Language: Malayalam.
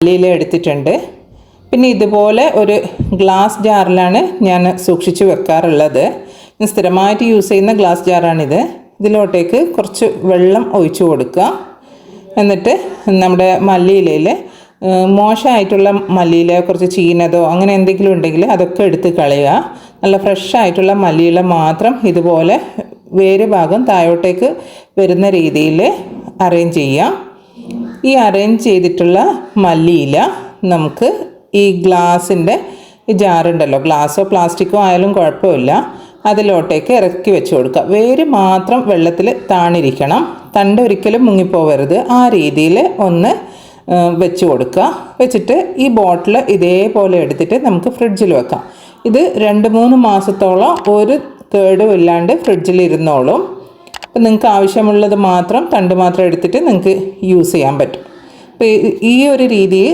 മല്ലിയില എടുത്തിട്ടുണ്ട്. പിന്നെ ഇതുപോലെ ഒരു ഗ്ലാസ് ജാറിലാണ് ഞാൻ സൂക്ഷിച്ച് വെക്കാറുള്ളത്. സ്ഥിരമായിട്ട് യൂസ് ചെയ്യുന്ന ഗ്ലാസ് ജാറാണിത്. ഇതിലോട്ടേക്ക് കുറച്ച് വെള്ളം ഒഴിച്ചു കൊടുക്കുക. എന്നിട്ട് നമ്മുടെ മല്ലിയിലയിൽ മോശമായിട്ടുള്ള മല്ലിയില, കുറച്ച് ചീനതോ അങ്ങനെ എന്തെങ്കിലും ഉണ്ടെങ്കിൽ അതൊക്കെ എടുത്ത് കളയുക. നല്ല ഫ്രഷ് ആയിട്ടുള്ള മല്ലിയില മാത്രം ഇതുപോലെ വേര് ഭാഗം താഴോട്ടേക്ക് വരുന്ന രീതിയിൽ അറേഞ്ച് ചെയ്യാം. ഈ അറേഞ്ച് ചെയ്തിട്ടുള്ള മല്ലിയില നമുക്ക് ഈ ഗ്ലാസിൻ്റെ ഈ ജാറുണ്ടല്ലോ, ഗ്ലാസ്സോ പ്ലാസ്റ്റിക്കോ ആയാലും കുഴപ്പമില്ല, അതിലോട്ടേക്ക് ഇറക്കി വെച്ച് കൊടുക്കുക. വേര് മാത്രം വെള്ളത്തിൽ താണിരിക്കണം, തണ്ട് ഒരിക്കലും മുങ്ങിപ്പോവരുത്. ആ രീതിയിൽ ഒന്ന് വെച്ച് കൊടുക്കുക. വെച്ചിട്ട് ഈ ബോട്ടിൽ ഇതേപോലെ എടുത്തിട്ട് നമുക്ക് ഫ്രിഡ്ജിൽ വെക്കാം. ഇത് 2-3 മാസത്തോളം ഒരു കേടും ഇല്ലാണ്ട് ഫ്രിഡ്ജിൽ ഇരുന്നോളും. അപ്പം നിങ്ങൾക്ക് ആവശ്യമുള്ളത് മാത്രം തണ്ട് മാത്രം എടുത്തിട്ട് നിങ്ങൾക്ക് യൂസ് ചെയ്യാൻ പറ്റും. അപ്പോൾ ഈ ഒരു രീതിയിൽ